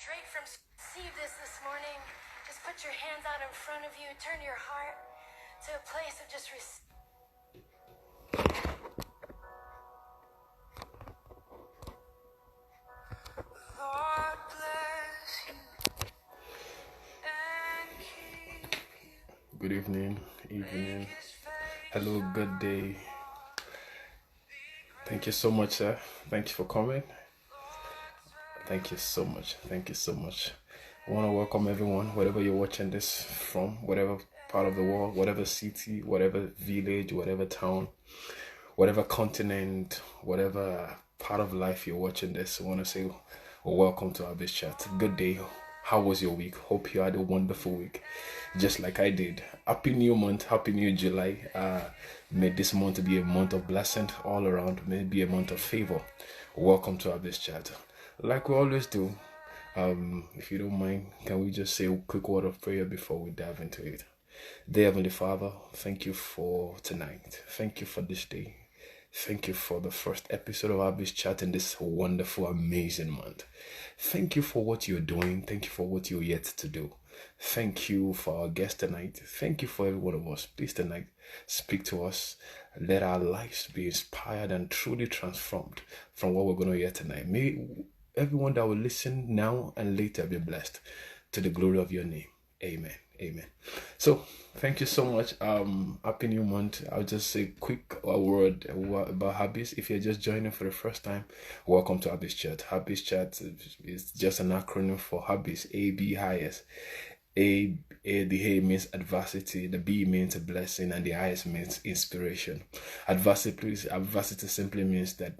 Receive this morning. Just put your hands out in front of you. Turn your heart to a place of just Lord bless you and keep you. Good evening, Hello, good day. Thank you so much, sir. Thank you for coming. Thank you so much. Thank you so much. I want to welcome everyone, wherever you're watching this from, whatever part of the world, whatever city, whatever village, whatever town, whatever continent, whatever part of life you're watching this. I want to say welcome to ABIS Chat. Good day. How was your week? Hope you had a wonderful week, just like I did. Happy new month, happy new July. May this month be a month of blessing all around. May it be a month of favor. Welcome to ABIS Chat. Like we always do, if you don't mind, can we just say a quick word of prayer before we dive into it? Dear Heavenly Father, thank you for tonight. Thank you for this day. Thank you for the first episode of ABIS Chat in this wonderful, amazing month. Thank you for what you're doing. Thank you for what you're yet to do. Thank you for our guest tonight. Thank you for every one of us. Please tonight, speak to us. Let our lives be inspired and truly transformed from what we're going to hear tonight. May everyone that will listen now and later be blessed to the glory of your name. Amen. Amen. So thank you so much. Happy new month. I'll just say a quick word about ABIS. If you're just joining for the first time, welcome to ABIS Chat. ABIS Chat is just an acronym for ABIS, ABIS. The A means adversity, the B means a blessing, and the IS means inspiration. Adversity simply means that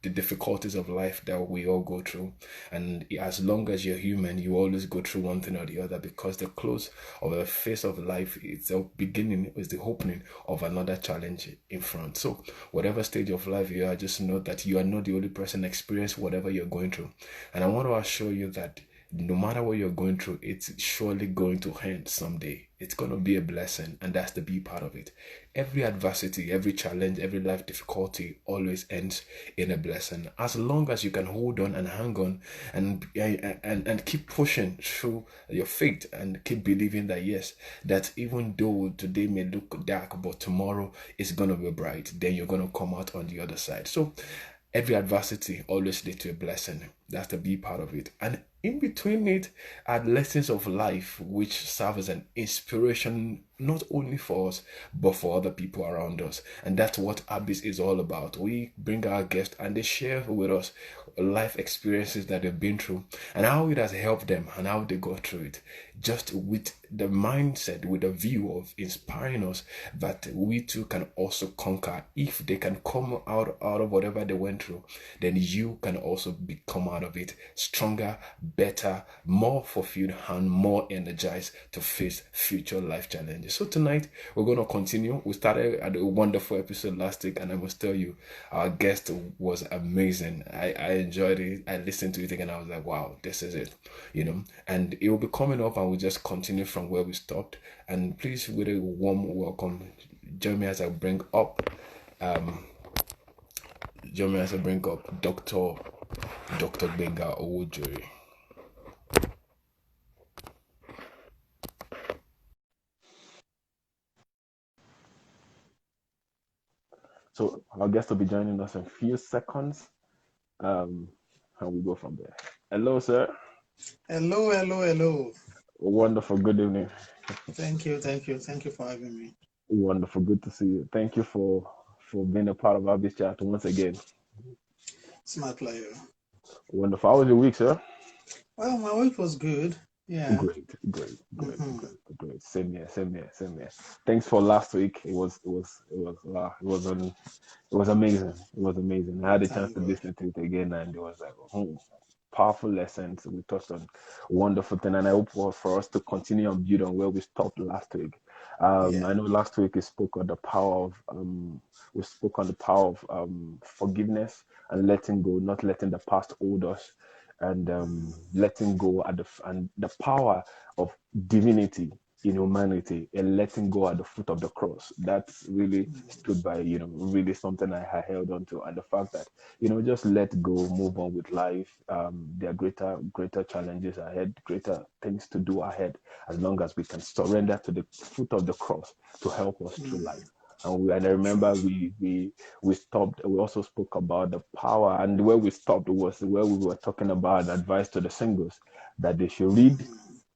the difficulties of life that we all go through, and as long as you're human, you always go through one thing or the other, because the close of the face of life, it's the beginning, is the opening of another challenge in front. So whatever stage of life you are, just know that you are not the only person experiencing whatever you're going through. And I want to assure you that no matter what you're going through, it's surely going to end someday. It's going to be a blessing, and that's the B part of it. Every adversity, every challenge, every life difficulty always ends in a blessing. As long as you can hold on and hang on and keep pushing through your faith and keep believing that, yes, that even though today may look dark, but tomorrow is going to be bright, then you're going to come out on the other side. So every adversity always leads to a blessing. That's the B part of it. And in between it are lessons of life which serve as an inspiration, not only for us, but for other people around us. And that's what ABIS is all about. We bring our guests and they share with us life experiences that they've been through and how it has helped them and how they got through it. Just with the mindset, with the view of inspiring us that we too can also conquer. If they can come out of whatever they went through, then you can also come out of it stronger, better, more fulfilled, and more energized to face future life challenges. So tonight we're going to continue. We started at a wonderful episode last week, and I must tell you, our guest was amazing. I enjoyed it. I listened to it again. I was like, wow, this is it, and it will be coming up, and we'll just continue from where we stopped. And please, with a warm welcome, join me as I bring up Dr. Gbenga Owojori. So our guest will be joining us in a few seconds, and we go from there. Hello, sir. Hello. Wonderful. Good evening. Thank you for having me. Wonderful. Good to see you. Thank you for being a part of ABIS Chat once again. It's my pleasure. Wonderful. How was your week, sir? Well, my week was good. Yeah. Great. Same here. Thanks for last week. It was amazing. I had a chance to listen to it again, and it was like powerful lessons. We touched on wonderful thing, and I hope for us to continue and build on where we stopped last week. I know last week we spoke on the power of forgiveness and letting go, not letting the past hold us, and letting go and the power of divinity in humanity and letting go at the foot of the cross. That really stood by, really something I held on to. And the fact that, just let go, move on with life. There are greater challenges ahead, greater things to do ahead, as long as we can surrender to the foot of the cross to help us through life. And I remember we stopped. We also spoke about the power, and where we stopped was where we were talking about advice to the singles that they should read,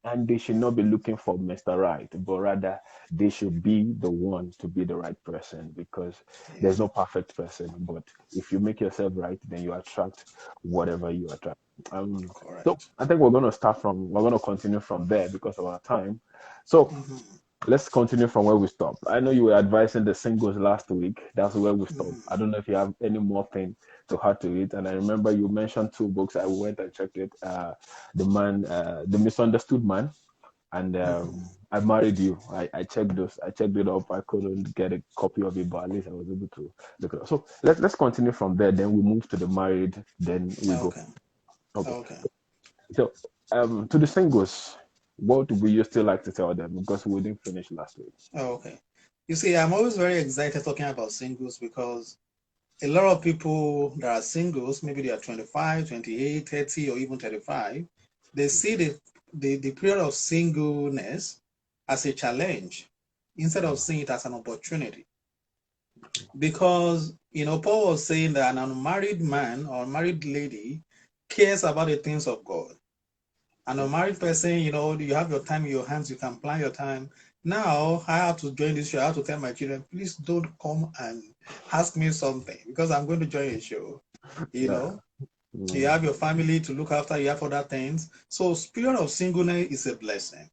and they should not be looking for Mr. Right, but rather they should be the one to be the right person, because there's no perfect person. But if you make yourself right, then you attract whatever you attract. So Correct. I think we're going to continue from there because of our time. So let's continue from where we stopped. I know you were advising the singles last week. That's where we stopped. I don't know if you have any more thing to add to it. And I remember you mentioned two books. I went and checked it. The Misunderstood Man, and I Married You. I checked those. I checked it up. I couldn't get a copy of it, but at least I was able to look it up. So let's continue from there. Then we move to the married. Then we go. Okay. Okay. Okay. So to the singles, what would you still like to tell them? Because we didn't finish last week. Okay. You see, I'm always very excited talking about singles because a lot of people that are singles, maybe they are 25, 28, 30, or even 35, they see the period of singleness as a challenge instead of seeing it as an opportunity. Because, Paul was saying that an unmarried man or married lady cares about the things of God. An unmarried person, you have your time in your hands, you can plan your time. Now, I have to join this show. I have to tell my children, please don't come and ask me something because I'm going to join a show. Yeah. You have your family to look after, you have other things. So, spirit of singleness is a blessing.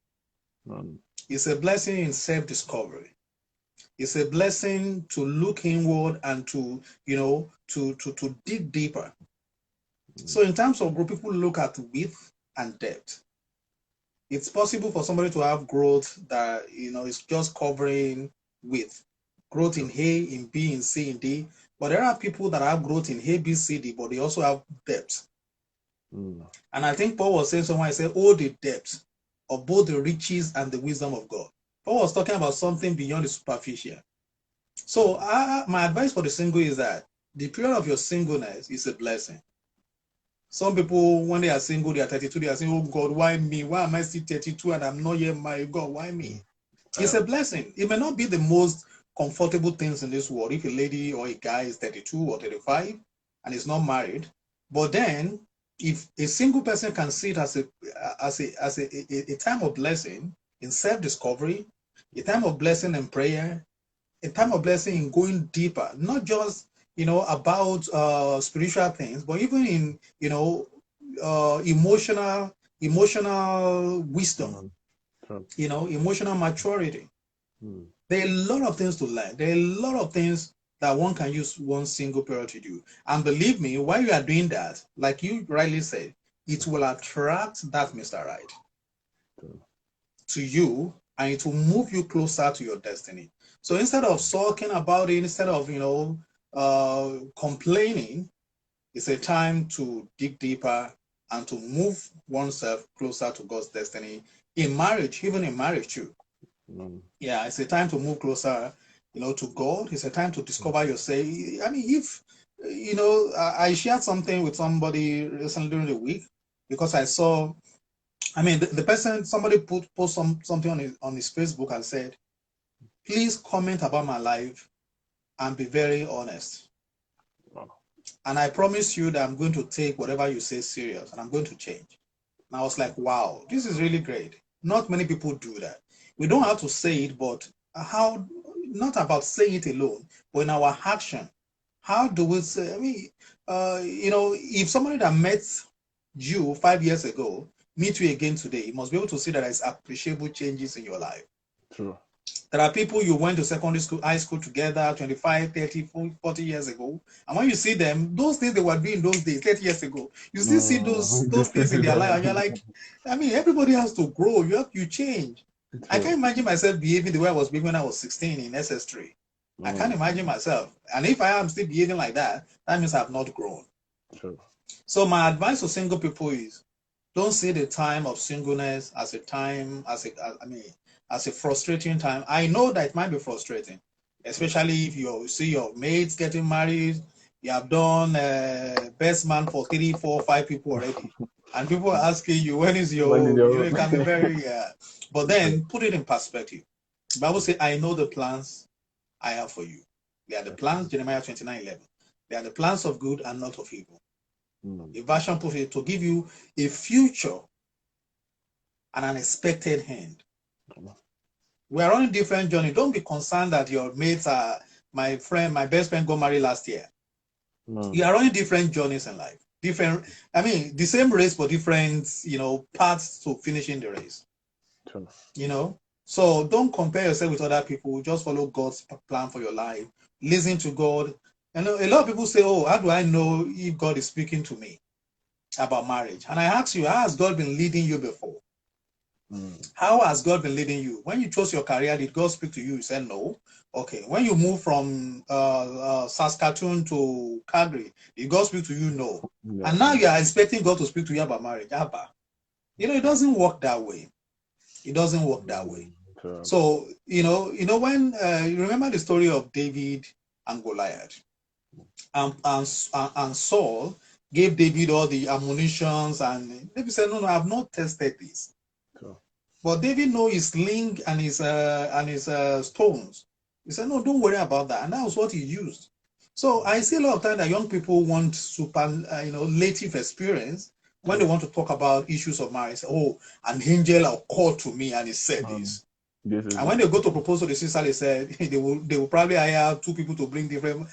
It's a blessing in self-discovery. It's a blessing to look inward and to dig deeper. So in terms of growth, people look at width and depth. It's possible for somebody to have growth that is just covering width, growth in A, in B, in C, in D. But there are people that have growth in A, B, C, D, but they also have depth. And I think Paul was saying somewhere, I said, oh, the depth of both the riches and the wisdom of God. Paul was talking about something beyond the superficial. So my advice for the single is that the period of your singleness is a blessing. Some people, when they are single, they are 32, they are saying, oh God, why me? Why am I still 32 and I'm not yet married? God, why me? It's a blessing. It may not be the most comfortable things in this world if a lady or a guy is 32 or 35 and is not married. But then, if a single person can see it as a time of blessing in self-discovery, a time of blessing in prayer, a time of blessing in going deeper, not just about spiritual things, but even in emotional wisdom, emotional maturity. There are a lot of things to learn. There are a lot of things that one can use one single period to do. And believe me, while you are doing that, like you rightly said, it will attract that Mr. Right to you, and it will move you closer to your destiny. So instead of sulking about it, instead of complaining, it's a time to dig deeper and to move oneself closer to God's destiny in marriage, even in marriage too. Yeah, it's a time to move closer, to God. It's a time to discover yourself. I mean, if I shared something with somebody recently during the week because I saw. I mean, the person, somebody post something on his Facebook and said, please comment about my life and be very honest. And I promise you that I'm going to take whatever you say serious and I'm going to change. And I was like, wow, this is really great. Not many people do that. We don't have to say it, but not about saying it alone, but in our action. How do we say, I mean, if somebody that met you 5 years ago meet you again today, you must be able to see that there's appreciable changes in your life. True. There are people you went to secondary school, high school together 25, 30, 40 years ago. And when you see them, those things they were doing those days, 30 years ago, you still see those things in their life. And you're like, I mean, everybody has to grow. You change. True. I can't imagine myself behaving the way I was behaving when I was 16 in SS3. I can't imagine myself. And if I am still behaving like that, that means I have not grown. True. So my advice to single people is don't see the time of singleness as as a frustrating time. I know that it might be frustrating, especially if you see your mates getting married. You have done best man for 3, 4, 5 people already, and people are asking you when is your own. You know, it can be very. But then put it in perspective. The Bible says, "I know the plans I have for you. They are the plans." Jeremiah 29:11. They are the plans of good and not of evil. The version put it to give you a future and an expected end. We are on a different journey. Don't be concerned that your mates are my best friend got married last year. You are on different journeys in life. Different, I mean, the same race, but different, paths to finishing the race. So don't compare yourself with other people. Just follow God's plan for your life. Listen to God. And a lot of people say, oh, how do I know if God is speaking to me about marriage? And I ask you, how has God been leading you before? How has God been leading you? When you chose your career, did God speak to you? You said no. Okay. When you moved from Saskatoon to Calgary, did God speak to you? No. And now you are expecting God to speak to you about marriage. Abba. It doesn't work that way. It doesn't work that way. So, when you remember the story of David and Goliath, and Saul gave David all the ammunitions, and David said, no, I have not tested this. But David knows his sling and his stones. He said, no, don't worry about that. And that was what he used. So I see a lot of time that young people want superlative experience when they want to talk about issues of marriage. Oh, an angel called to me and he said this. And when they go to propose to the sister, they said they will probably hire 2 people to bring different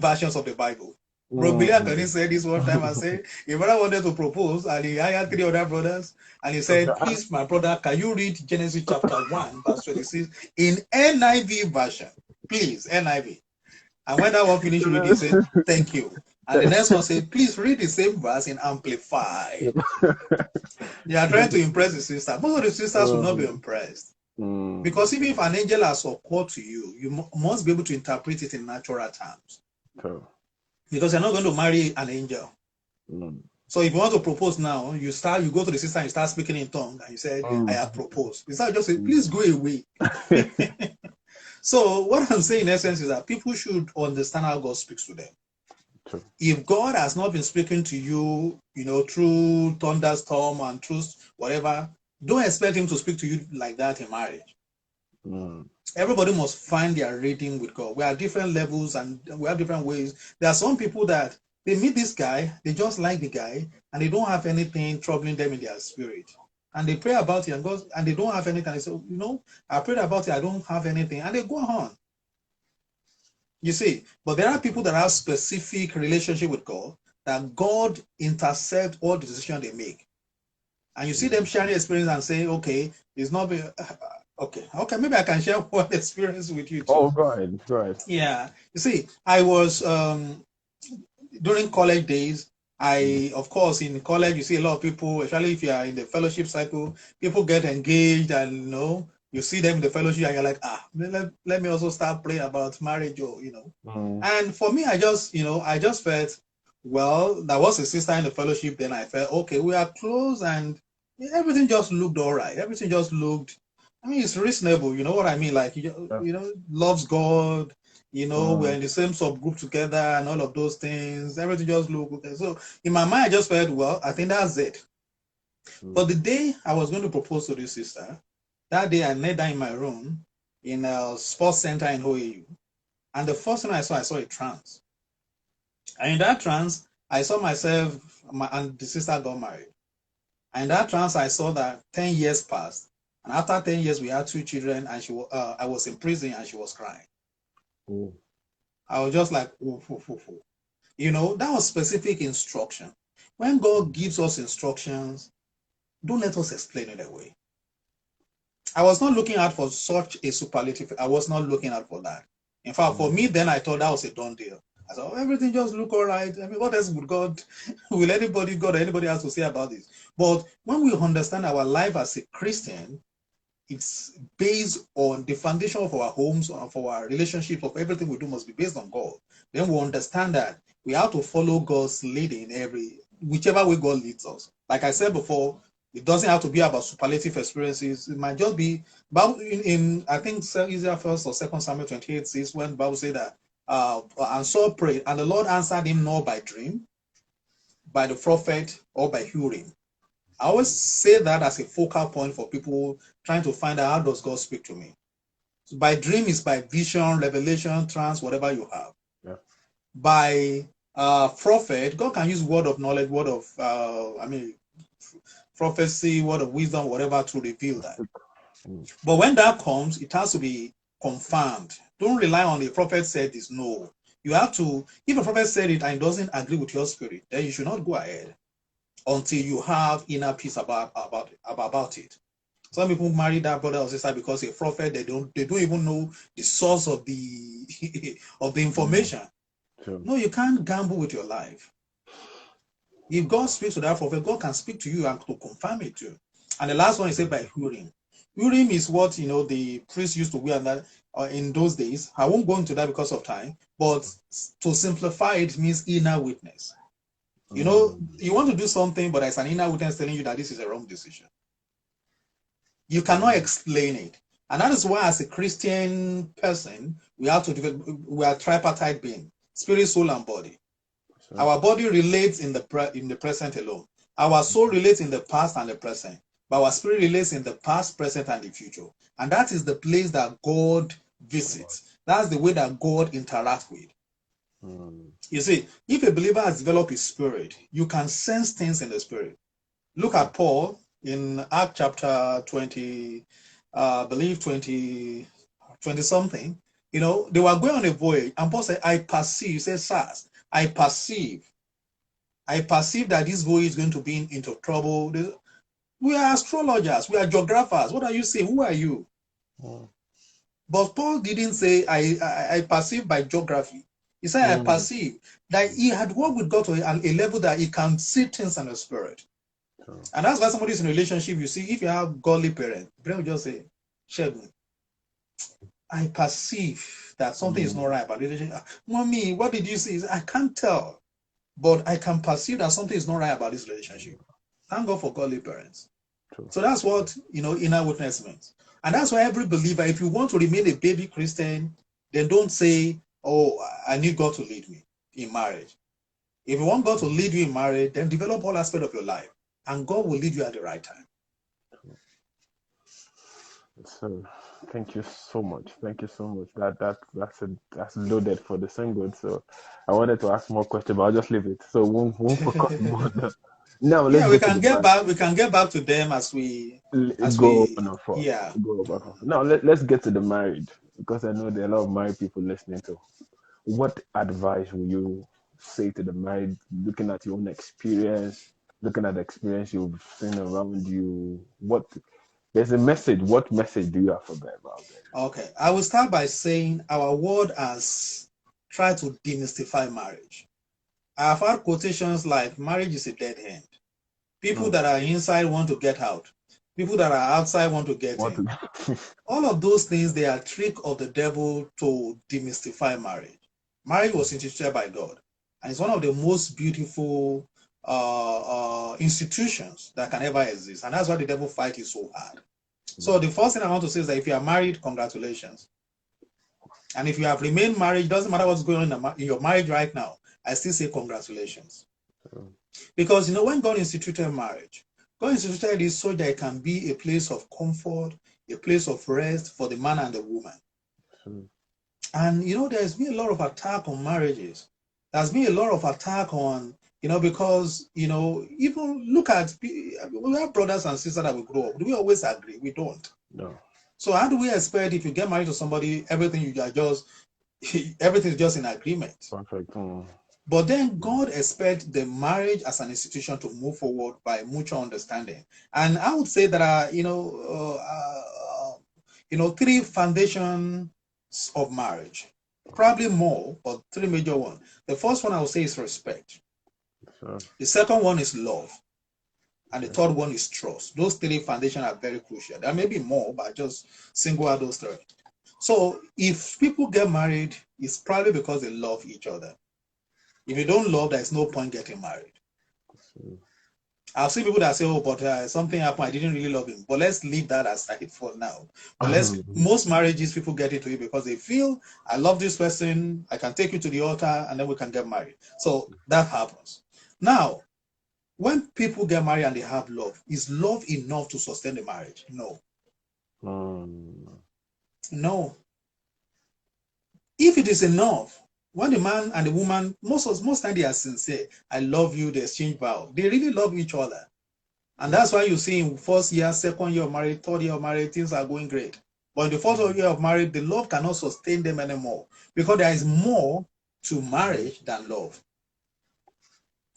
versions of the Bible. Bro, Billy Anthony said this one time and said, if brother wanted to propose and he hired 3 other brothers and he said, please, my brother, can you read Genesis chapter 1, verse 26 in NIV version? Please, NIV. And when that one finished reading, he said, thank you. And the next one said, please read the same verse in Amplified. They are trying to impress the sister. Most of the sisters will not be impressed. Because even if an angel has occurred to you, you must be able to interpret it in natural terms. Because you're not going to marry an angel. So if you want to propose now, you go to the sister and you start speaking in tongue, and you say, I have proposed. The sister just say, please go away. So what I'm saying in essence is that people should understand how God speaks to them. If God has not been speaking to you, through thunderstorm and through whatever, don't expect him to speak to you like that in marriage. Everybody must find their reading with God. We are different levels and we have different ways. There are some people that they meet this guy, they just like the guy, and they don't have anything troubling them in their spirit. And they pray about it and they don't have anything. They say, I prayed about it, I don't have anything. And they go on. You see, but there are people that have specific relationship with God, that God intercepts all the decisions they make. And you see them sharing experience and saying, okay, it's not okay, maybe I can share one experience with you too. Oh, go ahead. Yeah. You see, I was during college days, of course, in college, you see a lot of people, especially if you are in the fellowship cycle, people get engaged and, you see them in the fellowship and you're like, let me also start praying about marriage or, And for me, I just felt, well, there was a sister in the fellowship. Then I felt, okay, we are close and everything just looked all right. Everything just looked, it's reasonable. You know what I mean? Like, loves God. We're in the same subgroup together and all of those things. Everything just looked okay. So in my mind, I just felt, well, I think that's it. But the day I was going to propose to this sister, that day I knelt down in my room in a sports center in OAU. And the first thing I saw a trance. And in that trance, I saw myself and the sister got married. And in that trance, I saw that 10 years passed. And after 10 years, we had 2 children, and I was in prison and she was crying. I was just like, that was specific instruction. When God gives us instructions, don't let us explain it away. I was not looking out for such a superlative. I was not looking out for that. In fact, for me, then I thought that was a done deal. I thought, everything just look all right. What else would will anybody else to say about this? But when we understand our life as a Christian, it's based on the foundation of our homes, of our relationships, of everything we do must be based on God. Then we understand that we have to follow God's leading whichever way God leads us. Like I said before, It doesn't have to be about superlative experiences. It might just be Bible in I think Isaiah 1st or 2nd Samuel 28 says when the Bible says that and Saul prayed, and the Lord answered him not by dream, by the prophet, or by Urim. I always say that as a focal point for people trying to find out how does God speak to me. So by dream is by vision, revelation, trance, whatever you have. Yeah. By prophet, God can use word of knowledge, word of prophecy, word of wisdom, whatever to reveal that. But when that comes, it has to be confirmed. Don't rely on the prophet said this. No. You have to, if a prophet said it and it doesn't agree with your spirit, then you should not go ahead until you have inner peace about it. Some people marry that brother or sister because a prophet, they don't even know the source of the of the information. Sure. No, you can't gamble with your life. If God speaks to that prophet, God can speak to you and to confirm it too. And the last one is said by Urim. Urim is what the priests used to wear that in those days. I won't go into that because of time, but to simplify it means inner witness. You want to do something, but there's an inner witness telling you that this is a wrong decision. You cannot explain it. And that is why as a Christian person, we are tripartite being, spirit, soul, and body. Sure. Our body relates in the present alone. Our soul relates in the past and the present. But our spirit relates in the past, present, and the future. And that is the place that God visits. That's the way that God interacts with. You see, if a believer has developed his spirit, you can sense things in the spirit. Look at Paul in Acts chapter 20, I believe 20 something. They were going on a voyage, and Paul said, I perceive, he said, sirs, I perceive that this voyage is going to be into trouble. We are astrologers, we are geographers. What are you saying? Who are you? But Paul didn't say, I perceive by geography. He said, I perceive that he had worked with God to a level that he can see things in the spirit. And that's why somebody's in a relationship, you see, if you have godly parents, parents will just say, Shegun, I perceive that something is not right about the relationship. Mommy, what did you say? I can't tell, but I can perceive that something is not right about this relationship. Thank God for godly parents. So that's what, inner witness means. And that's why every believer, if you want to remain a baby Christian, then don't say, oh, I need God to lead me in marriage. If you want God to lead you in marriage, then develop all aspects of your life, and God will lead you at the right time. So, thank you so much. Thank you so much. That's loaded for the single. So, I wanted to ask more questions, but I'll just leave it. So, won't focus more. Now, we can get back. We can get back to them as we go on. Yeah. Now, let's get to the married, because I know there are a lot of married people listening to. What advice will you say to the married, looking at your own experience, looking at the experience you've seen around you? There's a message. What message do you have for them out there? Okay, I will start by saying our world has tried to demystify marriage. I've had quotations like marriage is a dead end. People that are inside want to get out. People that are outside want to get in. All of those things, they are a trick of the devil to demystify marriage. Marriage was instituted by God, and it's one of the most beautiful institutions that can ever exist. And that's why the devil fights it so hard. So the first thing I want to say is that if you are married, congratulations. And if you have remained married, it doesn't matter what's going on in your marriage right now, I still say congratulations. Because, when God instituted marriage, God instituted it so that it can be a place of comfort, a place of rest for the man and the woman. And, there's been a lot of attack on marriages. There's been a lot of attack on, because, even look at, we have brothers and sisters that we grow up. Do we always agree? We don't. No. So how do we expect if you get married to somebody, everything is just in agreement? Perfect. But then God expects the marriage as an institution to move forward by mutual understanding. And I would say there are, three foundations of marriage, probably more, but three major ones. The first one I would say is respect. Sure. The second one is love. And the third one is trust. Those three foundations are very crucial. There may be more, but I just single out those three. So if people get married, it's probably because they love each other. If you don't love, there's no point getting married. I've seen people that say, oh, but something happened, I didn't really love him. But let's leave that aside for now. But most marriages, people get into it because they feel, I love this person, I can take you to the altar, and then we can get married. So that happens. Now, when people get married and they have love, is love enough to sustain the marriage? No. No. If it is enough, when the man and the woman, most time they are sincere, I love you, they exchange vows. They really love each other. And that's why you see in first year, second year of marriage, third year of marriage, things are going great. But in the fourth year of marriage, the love cannot sustain them anymore because there is more to marriage than love.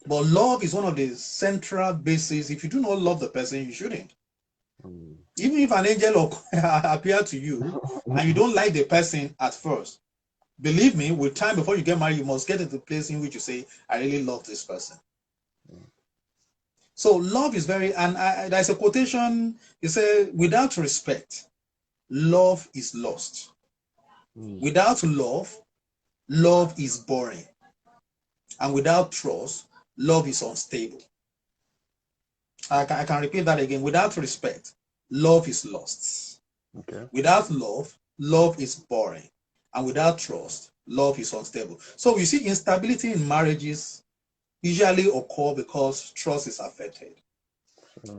But love is one of the central bases. If you do not love the person, you shouldn't. Even if an angel appear to you and you don't like the person at first, believe me, with time before you get married, you must get into the place in which you say, I really love this person. So love is very, and there's a quotation, it says, without respect, love is lost. Without love, love is boring. And without trust, love is unstable. I can repeat that again. Without respect, love is lost. Okay. Without love, love is boring. And without trust, love is unstable. So you see instability in marriages usually occur because trust is affected.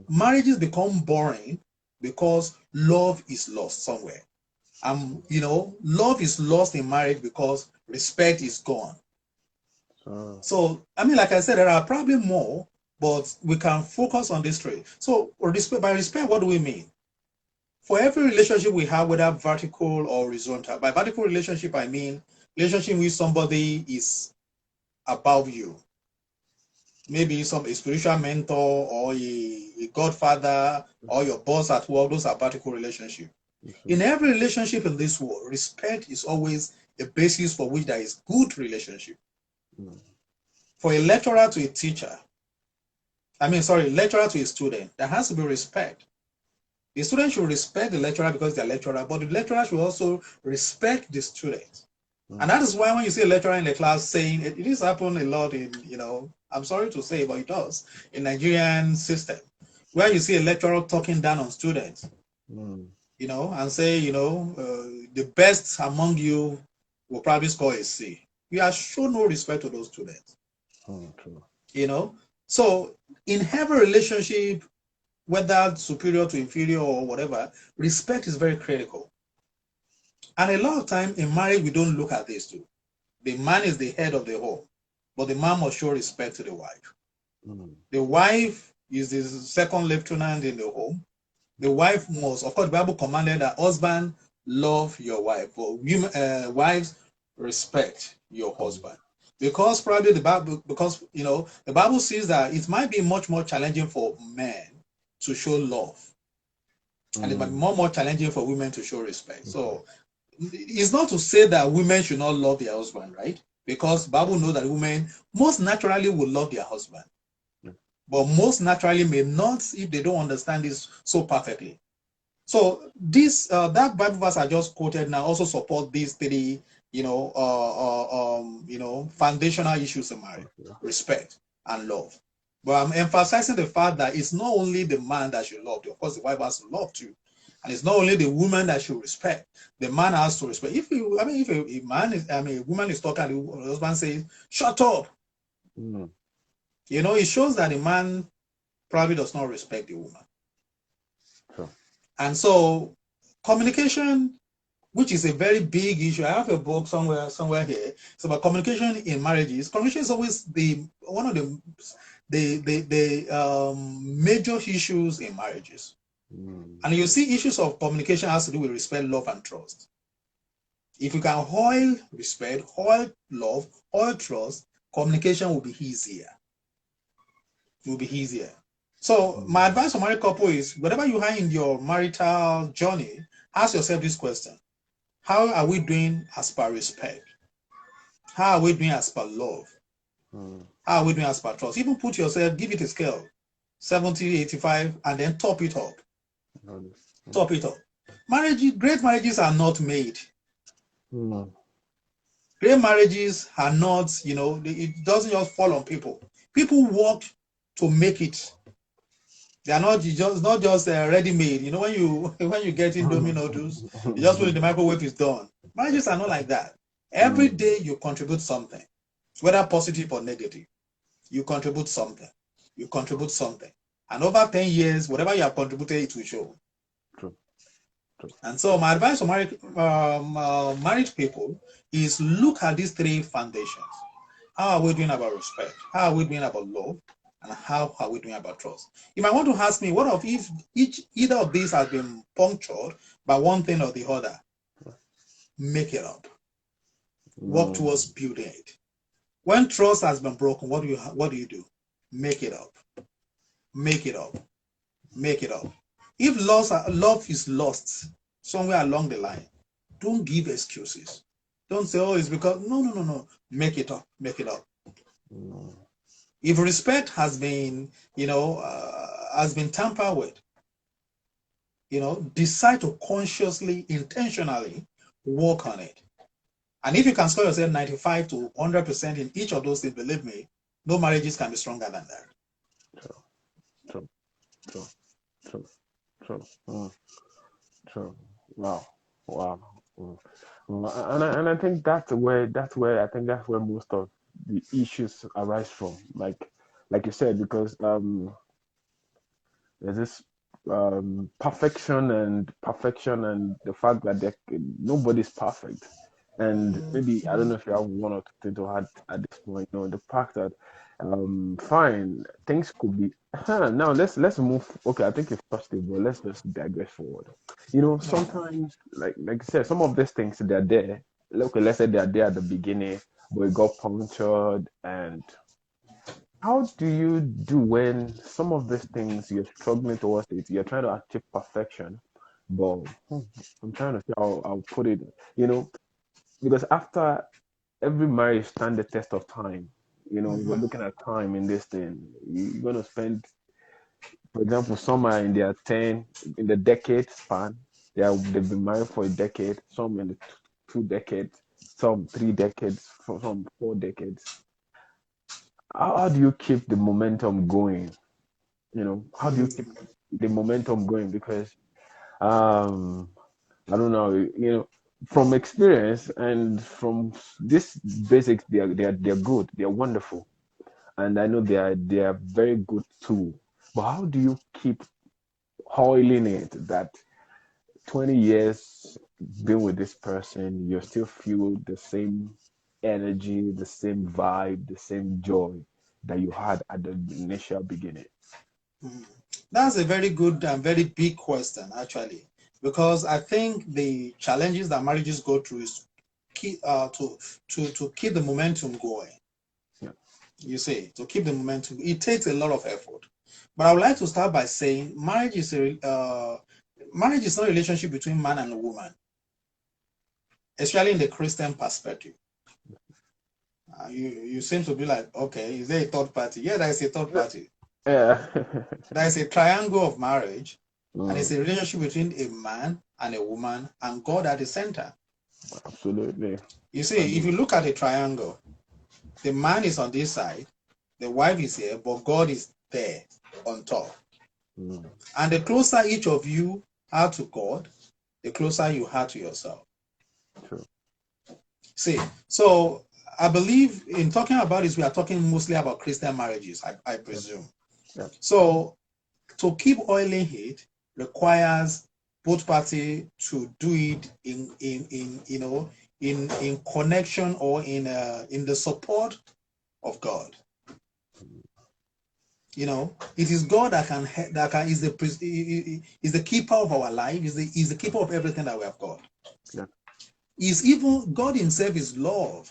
Marriages become boring because love is lost somewhere. Love is lost in marriage because respect is gone. So, I mean, like I said, there are probably more, but we can focus on this three. So, by respect, what do we mean? For every relationship we have, whether vertical or horizontal, by vertical relationship, I mean relationship with somebody is above you. Maybe a spiritual mentor or a godfather or your boss at work. Those are vertical relationships. In every relationship in this world, respect is always a basis for which there is good relationship. For a lecturer to a teacher, lecturer to a student, there has to be respect. The student should respect the lecturer because they're lecturer, but the lecturer should also respect the student. And that is why when you see a lecturer in the class saying, it is happened a lot in, I'm sorry to say, but it does, in Nigerian system, where you see a lecturer talking down on students, and say, the best among you will probably score a C. You have shown no respect to those students. So in every relationship, whether superior to inferior or whatever, respect is very critical. And a lot of time in marriage, we don't look at this too. The man is the head of the home, but the man must show respect to the wife. The wife is the second lieutenant in the home. The wife must, of course, the Bible commanded that husband love your wife, but wives respect your husband. Because probably the Bible says that it might be much more challenging for men to show love. And it might be more challenging for women to show respect. So it's not to say that women should not love their husband, right? Because the Bible knows that women most naturally will love their husband. But most naturally may not if they don't understand this so perfectly. So this that Bible verse I just quoted now also support these three, foundational issues in marriage: respect and love. But I'm emphasizing the fact that it's not only the man that should love. Of course, the wife has to love too, and it's not only the woman that should respect. The man has to respect. If a woman is talking, and the husband says, "Shut up," it shows that the man probably does not respect the woman. And so communication, which is a very big issue. I have a book somewhere here. It's about communication in marriages. Communication is always one of the major issues in marriages. And you see issues of communication has to do with respect, love, and trust. If you can oil respect, oil love, oil trust, communication will be easier. It will be easier. So my advice for married couple is, whatever you are in your marital journey, ask yourself this question: how are we doing as per respect? How are we doing as per love? How are we doing as per trust? Even put yourself, give it a scale, 70, 85, and then top it up. Top it up. Great marriages are not made. Great marriages are not, it doesn't just fall on people. People work to make it. They are not just ready made. You know, when you get Indomie noodles, you just put it in the microwave, it's done. Marriages are not like that. Every day you contribute something, whether positive or negative. You contribute something. You contribute something. And over 10 years, whatever you have contributed, it will show. True. True. And so my advice to married people is look at these three foundations. How are we doing about respect? How are we doing about love? And how are we doing about trust? You might want to ask me, what if either of these has been punctured by one thing or the other? Make it up. Work towards building it. When trust has been broken, what do you do? Make it up. Make it up. Make it up. If love is lost somewhere along the line, don't give excuses. Don't say, oh, it's because no. Make it up. Make it up. If respect has been, has been tampered with, decide to consciously, intentionally work on it. And if you can score yourself 95 to 100% in each of those things, believe me, no marriages can be stronger than that. True. Wow. And I think that's where most of the issues arise from. Like you said, because there's this perfection and the fact that nobody's perfect. And maybe I don't know if you have one or two things to add at this point. The fact that fine, things could be now let's move. Okay, I think it's possible. Let's just digress forward. Sometimes like I said, some of these things they're there. Okay, let's say they're there at the beginning, but it got punctured. And how do you do when some of these things you're struggling towards it? You're trying to achieve perfection, but I'm trying to see how I'll put it. Because after every marriage stand the test of time. We're looking at time in this thing. You're going to spend, for example, some are in their 10, in the decade span. They've been married for a decade, some in the 2 decades, some 3 decades, some 4 decades. How do you keep the momentum going? How do you keep the momentum going? Because I don't know, from experience and from this basics, they're good, they're wonderful, and I know they are very good too. But how do you keep oiling it that 20 years being with this person, you still feel the same energy, the same vibe, the same joy that you had at the initial beginning? That's a very good and very big question, actually, because I think the challenges that marriages go through is to keep the momentum going. Yeah. You see, to keep the momentum, it takes a lot of effort. But I would like to start by saying marriage is not a relationship between man and woman, especially in the Christian perspective. You seem to be like, okay, is there a third party? Yeah, there is a third party. Yeah. There is a triangle of marriage, and it's a relationship between a man and a woman and God at the center. Absolutely. You see, if you look at a triangle, the man is on this side, the wife is here, but God is there on top. And the closer each of you are to God, the closer you are to yourself. True. See, so I believe in talking about this, we are talking mostly about Christian marriages, I presume. Yeah. So to keep oiling it requires both parties to do it in connection or in the support of God. It is God is the keeper of our life, is the keeper of everything that we have got. Yeah. Is even God himself is love.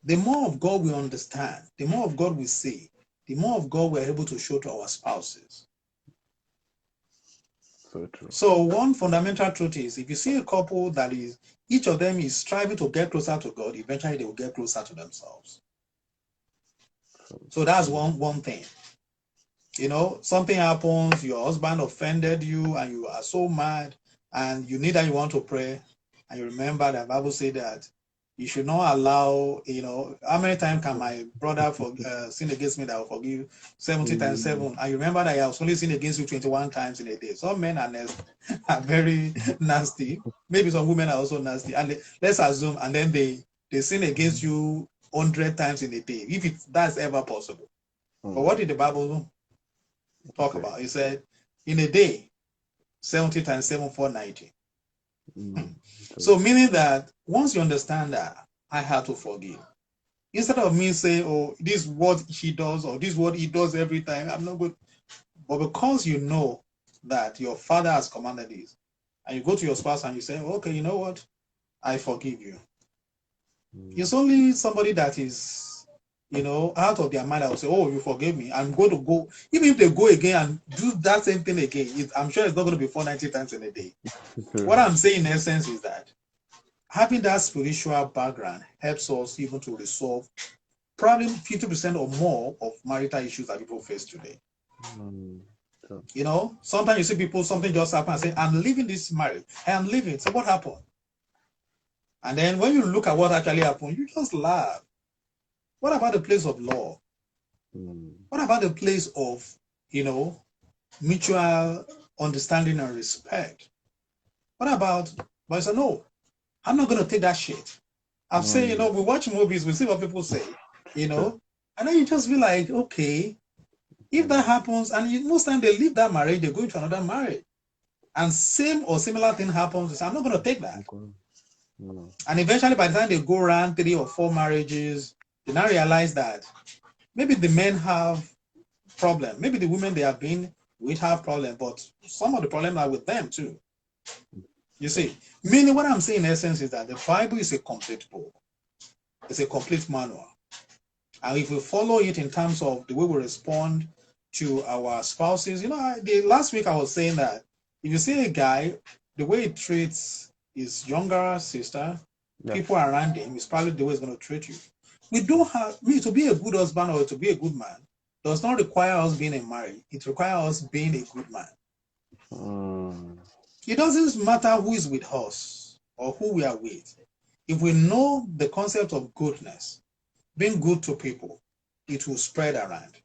The more of God we understand, the more of God we see, the more of God we're able to show to our spouses. So true. So one fundamental truth is, if you see a couple that is, each of them is striving to get closer to God, eventually they will get closer to themselves. So that's one thing. Something happens, your husband offended you and you are so mad and you want to pray, and you remember that the Bible said that You should not allow, how many times can my brother sin against me that I will forgive 70 times 7? And you remember that I was only sin against you 21 times in a day. Some men are very nasty. Maybe some women are also nasty. And let's assume, and then they sin against you 100 times in a day, if that's ever possible. But what did the Bible talk about? It said, in a day, 70 times 7, 490. So meaning that once you understand that, I have to forgive. Instead of me saying, oh, this is what she does, or this is what he does every time, I'm not good. But because you know that your father has commanded this, and you go to your spouse and you say, okay, you know what? I forgive you. It's only somebody that is, out of their mind that will say, oh, you forgave me. I'm going to go. Even if they go again and do that same thing again, I'm sure it's not going to be 490 times in a day. What I'm saying in essence is that having that spiritual background helps us even to resolve probably 50% or more of marital issues that people face today. Sometimes you see people, something just happened and say, I'm leaving this marriage. I am leaving. So what happened? And then when you look at what actually happened, you just laugh. What about the place of law? What about the place of, mutual understanding and respect? What about, but I said, no, I'm not going to take that shit. I'm saying, we watch movies, we see what people say, and then you just be like, okay, if that happens, and most times they leave that marriage, they go into another marriage, and same or similar thing happens, they say, I'm not going to take that. And eventually, by the time they go around 3 or 4 marriages, they now realize that maybe the men have problem, maybe the women they have been with have problem, but some of the problems are with them too. You see, meaning what I'm saying in essence is that the Bible is a complete book. It's a complete manual. And if we follow it in terms of the way we respond to our spouses, last week I was saying that if you see a guy, the way he treats his younger sister, people around him, is probably the way he's going to treat you. We don't have, to be a good husband or to be a good man does not require us being in marriage. It requires us being a good man. It doesn't matter who is with us or who we are with. If we know the concept of goodness, being good to people, it will spread around.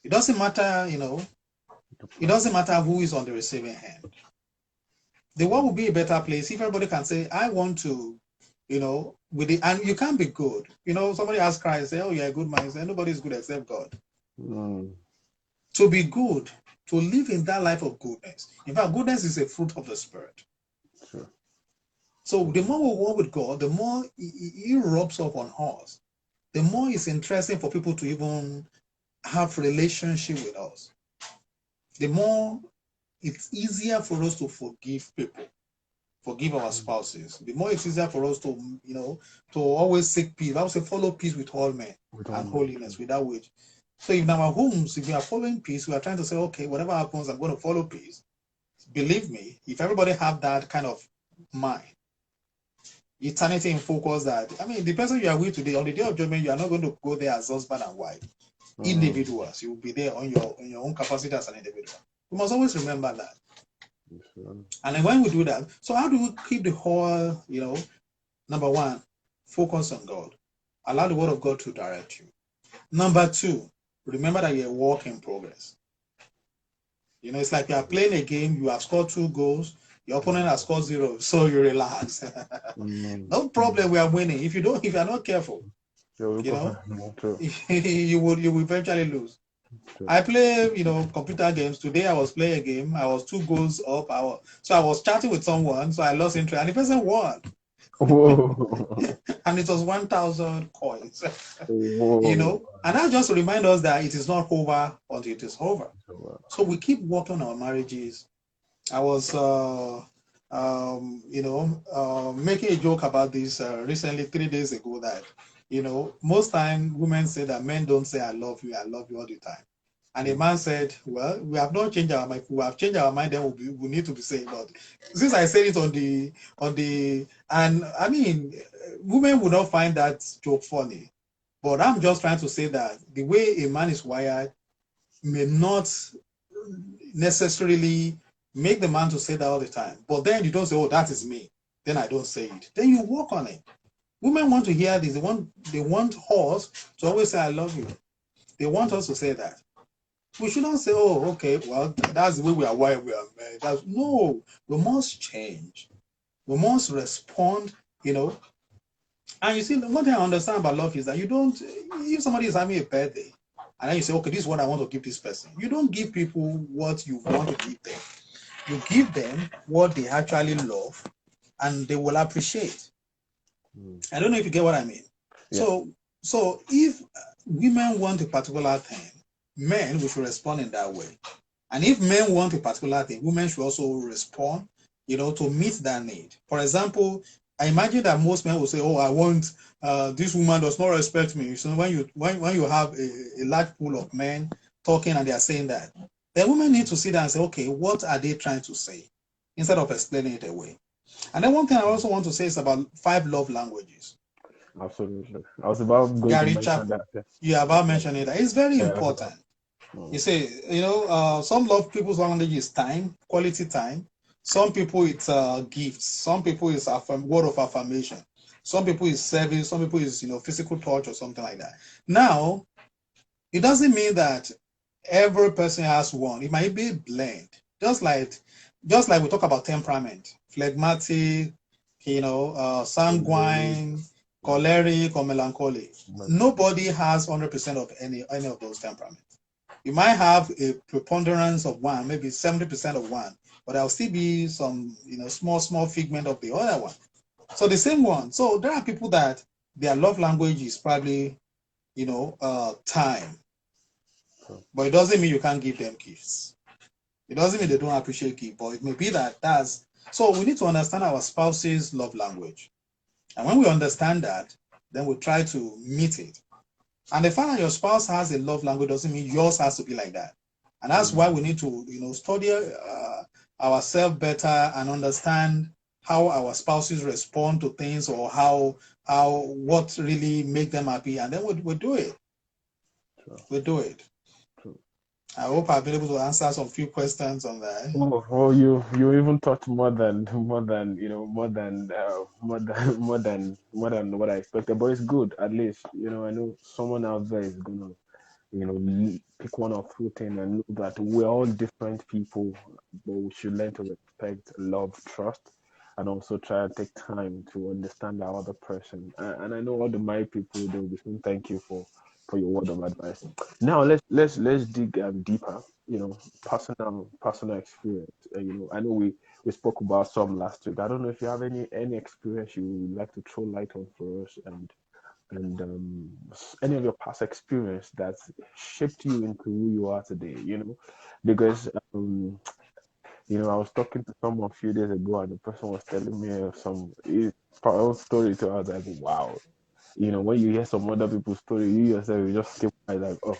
It doesn't matter, it doesn't matter who is on the receiving end. The world will be a better place if everybody can say, I want to, and you can't be good. Somebody asks Christ, say, oh, you're a good man. You say, nobody's good except God. To be good, to live in that life of goodness. In fact, goodness is a fruit of the Spirit. Sure. So the more we walk with God, the more he rubs off on us. The more it's interesting for people to even have relationship with us. The more it's easier for us to forgive people, forgive our spouses. The more it's easier for us to, to always seek peace. I would say follow peace with all men and holiness without which. So in our homes, if we are following peace, we are trying to say, okay, whatever happens, I'm going to follow peace. Believe me, if everybody have that kind of mind, eternity in focus that, the person you are with today, on the day of judgment, you are not going to go there as husband and wife. Individuals, you will be there on your own capacity as an individual. You must always remember that. And then when we do that, so how do we keep the whole, number one, focus on God. Allow the word of God to direct you. Number two, remember that you're a work in progress. It's like you are playing a game, you have scored 2 goals, your opponent has scored 0, so you relax. No problem, we are winning. If you are not careful, you will eventually lose. I play, computer games. Today I was playing a game. I was 2 goals up. So I was chatting with someone. So I lost interest, and the person won. And it was 1,000 coins. And that just reminds us that it is not over until it is over. So we keep working on our marriages. I was, making a joke about this recently 3 days ago that, most time women say that men don't say I love you all the time. And the man said, well, we have not changed our mind. If we have changed our mind, then we need to be saying, but since I said it women would not find that joke funny. But I'm just trying to say that the way a man is wired may not necessarily make the man to say that all the time. But then you don't say, oh, that is me. Then I don't say it. Then you work on it. Women want to hear this. They want us to always say, I love you. They want us to say that. We shouldn't say, oh, okay, well, that's the way we are wired, we are married. No, we must change. We must respond, you know. And you see, one thing I understand about love is that you don't, if somebody is having a birthday, and then you say, okay, this is what I want to give this person. You don't give people what you want to give them. You give them what they actually love and they will appreciate. I don't know if you get what I mean. Yeah. So if women want a particular thing, men we should respond in that way. And if men want a particular thing, women should also respond, to meet that need. For example, I imagine that most men will say, "Oh, I want this woman does not respect me." So when you have a large pool of men talking and they are saying that, then women need to sit down and say, "Okay, what are they trying to say?" Instead of explaining it away. And then one thing I also want to say is about 5 love languages. Absolutely. I was about going to mention that. Yeah, about mentioning that. It's very important. You say, some love people's language is time, quality time. Some people it's gifts. Some people it's word of affirmation. Some people is service. Some people is physical touch or something like that. Now, it doesn't mean that every person has one. It might be a blend. Just like we talk about temperament, phlegmatic, sanguine, choleric, or melancholic. Nobody has 100% of any of those temperaments. You might have a preponderance of one, maybe 70% of one, but there'll still be some, small figment of the other one. So the same one. So there are people that their love language is probably, time. But it doesn't mean you can't give them gifts. It doesn't mean they don't appreciate gifts, but it may be that's. So we need to understand our spouse's love language. And when we understand that, then we try to meet it. And the fact that your spouse has a love language doesn't mean yours has to be like that. And that's why we need to, study ourselves better and understand how our spouses respond to things or what really make them happy. And then we do it. We do it. I hope I've been able to answer some few questions on that. Oh, you even touched more than more than what I expected. But it's good, at least. I know someone out there is gonna, pick one or two things and know that we're all different people, but we should learn to respect, love, trust, and also try and take time to understand the other person. And I know all the married people, they will be saying thank you for your word of advice. Now let's dig deeper. Personal experience. I know we spoke about some last week. I don't know if you have any experience you would like to throw light on for us, and any of your past experience that shaped you into who you are today. Because I was talking to someone a few days ago, and the person was telling me some own story to us. Like, wow, when you hear some other people's story, you yourself you just keep like, oh,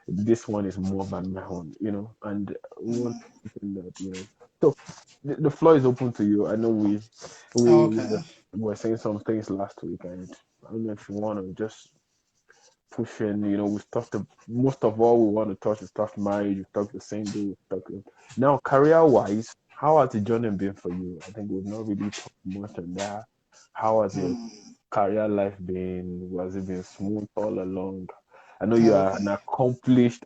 this one is more than my own, and one thing that, so the floor is open to you. I know we were saying some things last week, and I don't know if you want to just push in. We've talked most of all we want to touch is talk marriage, we've talked the same day, we've talked now career wise. How has the journey been for you? I think we've not really talked much on that. How has your career life been? Was it been smooth all along? I know you are an accomplished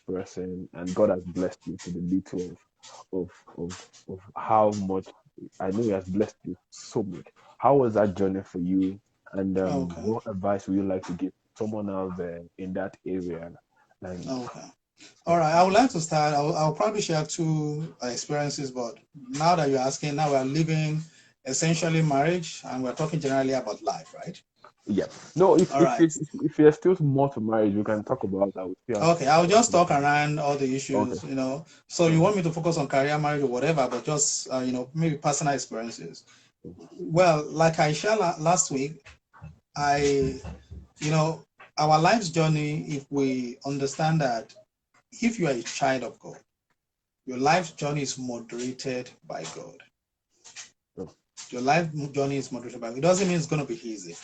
person, and God has blessed you to the little of how much. I know He has blessed you so much. How was that journey for you? And what advice would you like to give someone out there in that area? All right. I would like to start. I'll probably share 2 experiences, but now that you're asking, now we're living essentially marriage, and we're talking generally about life, right? Yeah. No, if there's still more to marriage, we can talk about that. Okay, I'll just talk around all the issues, So you want me to focus on career, marriage, or whatever, but just maybe personal experiences. Well, like I shared last week, our life's journey, if we understand that if you are a child of God, your life's journey is moderated by God. Your life journey is moderated by God. It doesn't mean it's going to be easy.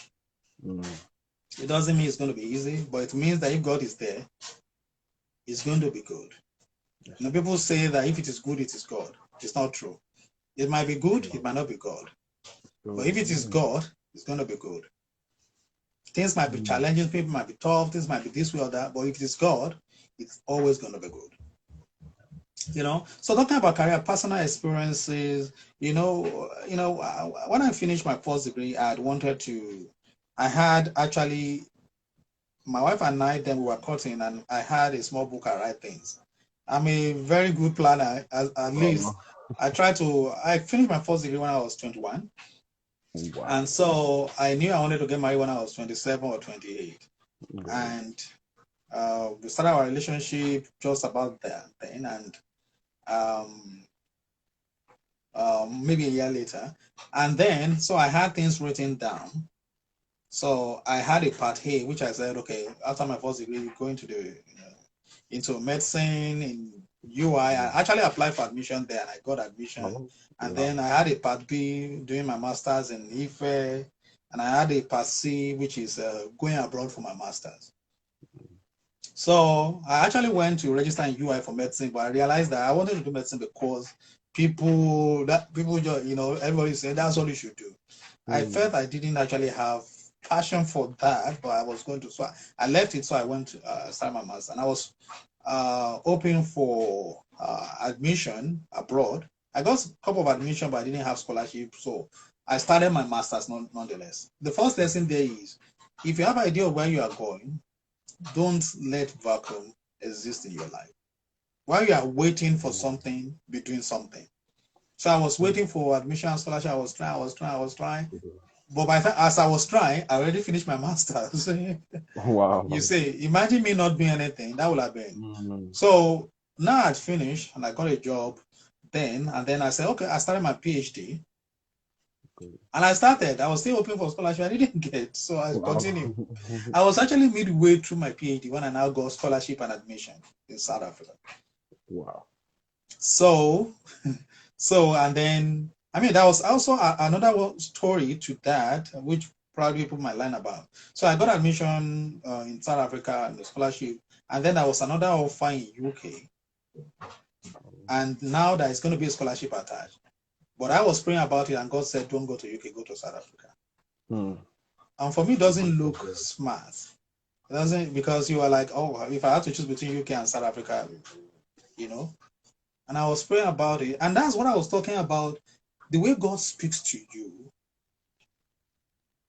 It doesn't mean it's going to be easy, but it means that if God is there, it's going to be good. People say that if it is good, it is God. It's not true. It might be good, it might not be God. But if it is God, it's going to be good. Things might be challenging, people might be tough, things might be this way or that, but if it's God, it's always going to be good. So talking about career, personal experiences, when I finished my first degree, I had actually, my wife and I, then we were cutting, and I had a small book I write things. I'm a very good planner, at least. I finished my first degree when I was 21. Wow. And so I knew I wanted to get married when I was 27 or 28. And we started our relationship just about then, and maybe a year later. And then, so I had things written down. So I had a part A, which I said, okay, after my first degree, going to into medicine in UI. I actually applied for admission there, and I got admission. And then I had a part B, doing my master's in Ife, and I had a part C, which is going abroad for my master's. So I actually went to register in UI for medicine, but I realized that I wanted to do medicine because people just, everybody said that's all you should do. I felt I didn't actually have passion for that, but I was going to, so I left it. So I went to start my master's, and I was hoping for admission abroad. I got a couple of admission, but I didn't have scholarship, so I started my master's nonetheless. The first lesson there is, if you have an idea of where you are going, don't let vacuum exist in your life. While you are waiting for something, be doing something. So I was waiting for admission and scholarship. I was trying. But by the time, as I was trying, I already finished my master's. Wow. You see, imagine me not doing anything. That would have been. So now I'd finished and I got a job then. And then I said, okay, I started my PhD. And I was still hoping for scholarship. I didn't get, so I continued. I was actually midway through my PhD when I now got scholarship and admission in South Africa. Wow. So, and then, that was also another story to that, which probably people might learn about. So I got admission in South Africa and the scholarship. And then there was another offer in UK. And now there is going to be a scholarship attached. But I was praying about it, and God said, don't go to UK, go to South Africa. And for me, it doesn't look smart. It doesn't, because you are like, oh, if I have to choose between UK and South Africa, And I was praying about it. And that's what I was talking about. The way God speaks to you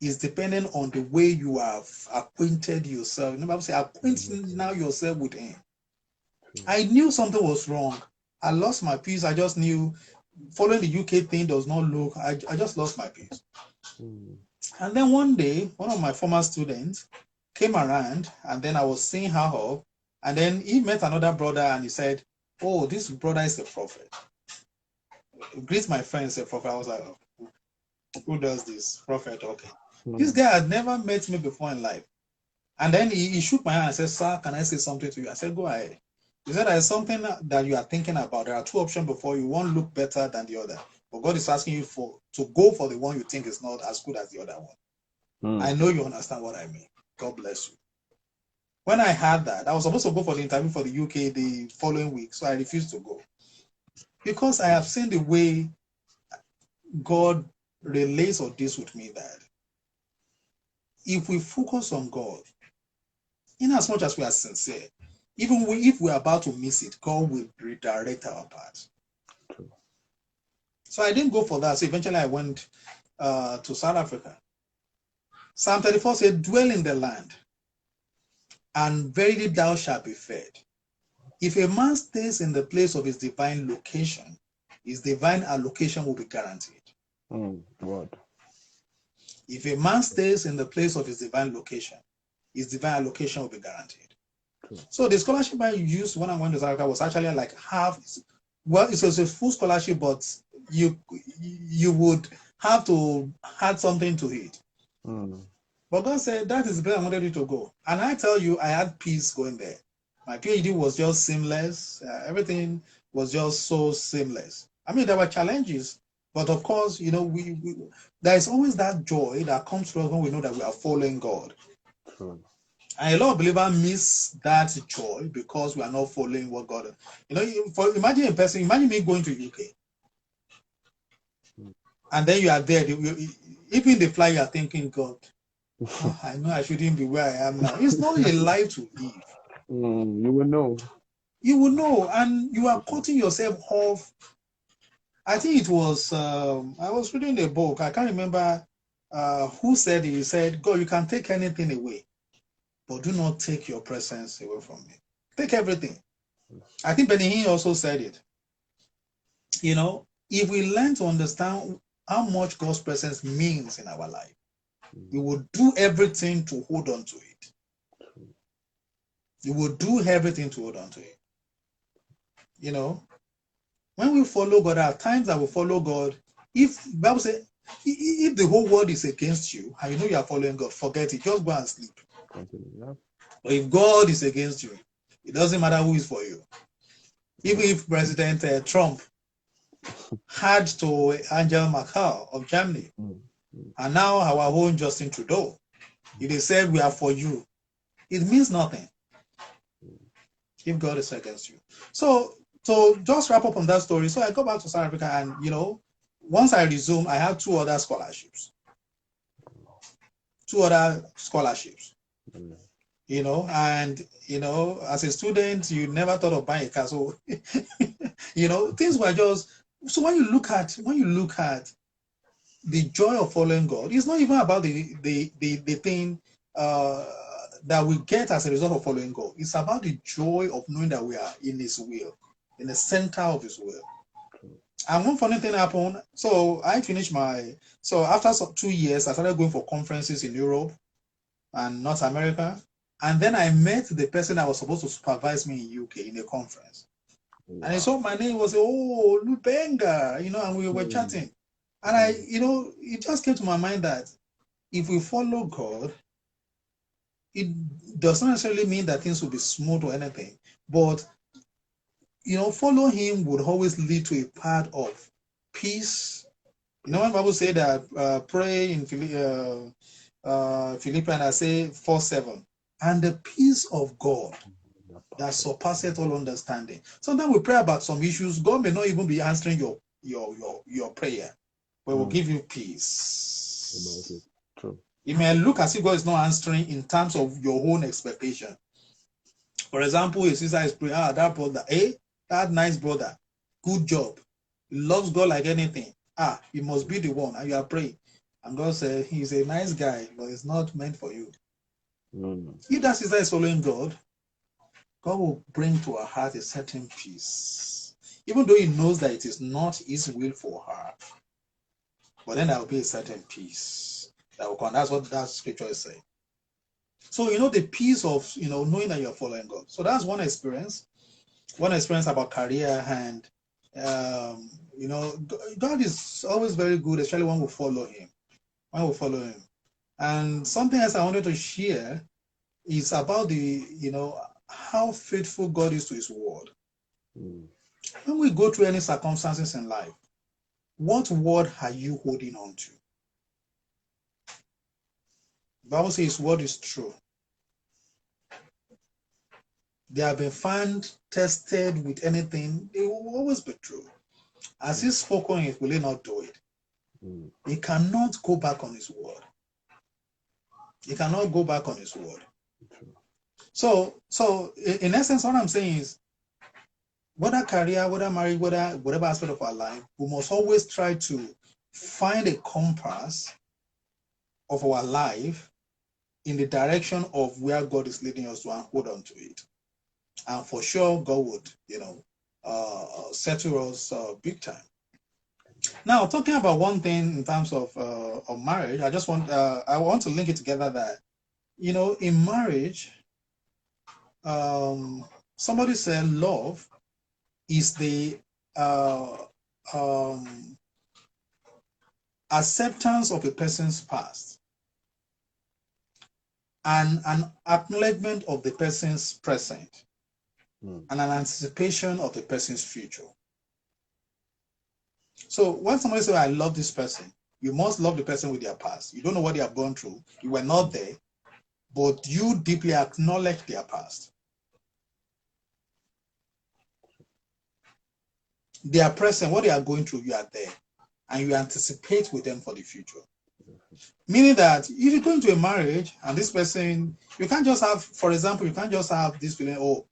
is dependent on the way you have acquainted yourself. The Bible says, acquainting now yourself with Him. I knew something was wrong. I lost my peace. I just knew following the UK thing does not look, I just lost my peace. And then one day, one of my former students came around, and then I was seeing her off, and then he met another brother, and he said, oh, this brother is a prophet. Greet my friend, say prophet. I was like, oh, who does this? Prophet, okay. This guy had never met me before in life. And then he shook my hand and said, sir, can I say something to you? I said, go ahead. He said, there is something that you are thinking about. There are two options before you. One look better than the other. But God is asking you to go for the one you think is not as good as the other one. I know you understand what I mean. God bless you. When I had that, I was supposed to go for the interview for the UK the following week, so I refused to go. Because I have seen the way God relates or deals with me, that if we focus on God, in as much as we are sincere, even if we're about to miss it, God will redirect our path. So I didn't go for that. So eventually I went to South Africa. Psalm 34 said, dwell in the land, and verily thou shalt be fed. If a man stays in the place of his divine location, his divine allocation will be guaranteed. What? If a man stays in the place of his divine location, his divine allocation will be guaranteed. So the scholarship I used when I went to South Africa was actually like half. Well, it was a full scholarship, but you would have to add something to it. But God said, that is the place I wanted you to go. And I tell you, I had peace going there. My PhD was just seamless. Everything was just so seamless. There were challenges, but of course, there is always that joy that comes to us when we know that we are following God. And a lot of believers miss that joy because we are not following what God. Imagine a person. Imagine me going to UK, and then you are there. Even the fly, you are thinking, God, Oh, I know I shouldn't be where I am now. It's not a life to live. You will know. You will know, and you are cutting yourself off. I think it was, I was reading a book. I can't remember who said it. He said, God, you can take anything away, but do not take your presence away from me. Take everything. I think Benny Hinn also said it. You know, if we learn to understand how much God's presence means in our life, we will do everything to hold on to it. You will do everything to hold on to it. You know, when we follow God, there are times that we follow God. If Bible says, if the whole world is against you and you know you are following God, forget it. Just go and sleep. Yeah. But if God is against you, it doesn't matter who is for you. Even if President Trump had to Angela Merkel of Germany, and now our own Justin Trudeau, if they said we are for you, it means nothing if God is against you. So just wrap up on that story. So I go back to South Africa, and you know, once I resume, I have two other scholarships. You know, and you know, as a student, you never thought of buying a car. So you know, things were just so when you look at the joy of following God, it's not even about the thing that we get as a result of following God. It's about the joy of knowing that we are in His will, in the center of His will. And one funny thing happened. So I finished so after 2 years, I started going for conferences in Europe and North America. And then I met the person that was supposed to supervise me in UK in a conference. Wow. And he saw my name, was, oh, Gbenga, you know, and we were chatting. And you know, it just came to my mind that if we follow God, it does not necessarily mean that things will be smooth or anything. But, you know, follow Him would always lead to a path of peace. You know, when the Bible say that pray in Philippians, I say 4:7, and the peace of God that surpasses all understanding. Sometimes we pray about some issues. God may not even be answering your prayer, but will give you peace. True. It may look as if God is not answering in terms of your own expectation. For example, a sister is praying, that brother, that nice brother, good job. He loves God like anything. He must be the one. And you are praying. And God said, he's a nice guy, but it's not meant for you. If that sister is following God, God will bring to her heart a certain peace. Even though he knows that it is not his will for her. But then there will be a certain peace that will come. That's what that scripture is saying. So, you know, the peace of, you know, knowing that you're following God. So that's one experience. One experience about career, and, you know, God is always very good, especially when we follow Him. And something else I wanted to share is about you know, how faithful God is to His word. When we go through any circumstances in life, what word are you holding on to? The Bible says His word is true. They have been found, tested with anything, they will always be true. As He's spoken it, will He not do it? He cannot go back on His word. He cannot go back on His word. So in essence, what I'm saying is, whether career, whether marriage, whatever aspect of our life, we must always try to find a compass of our life in the direction of where God is leading us to, and hold on to it. And for sure, God would, you know, settle us big time. Now, talking about one thing in terms of marriage, I want to link it together that, you know, in marriage, somebody said love is the acceptance of a person's past and an acknowledgement of the person's present and an anticipation of the person's future. So when somebody says, I love this person, you must love the person with their past. You don't know what they have gone through. You were not there, but you deeply acknowledge their past. Their present, what they are going through, you are there. And you anticipate with them for the future. Meaning that if you go into a marriage and this person, you can't just have, for example, you can't just have this feeling, oh,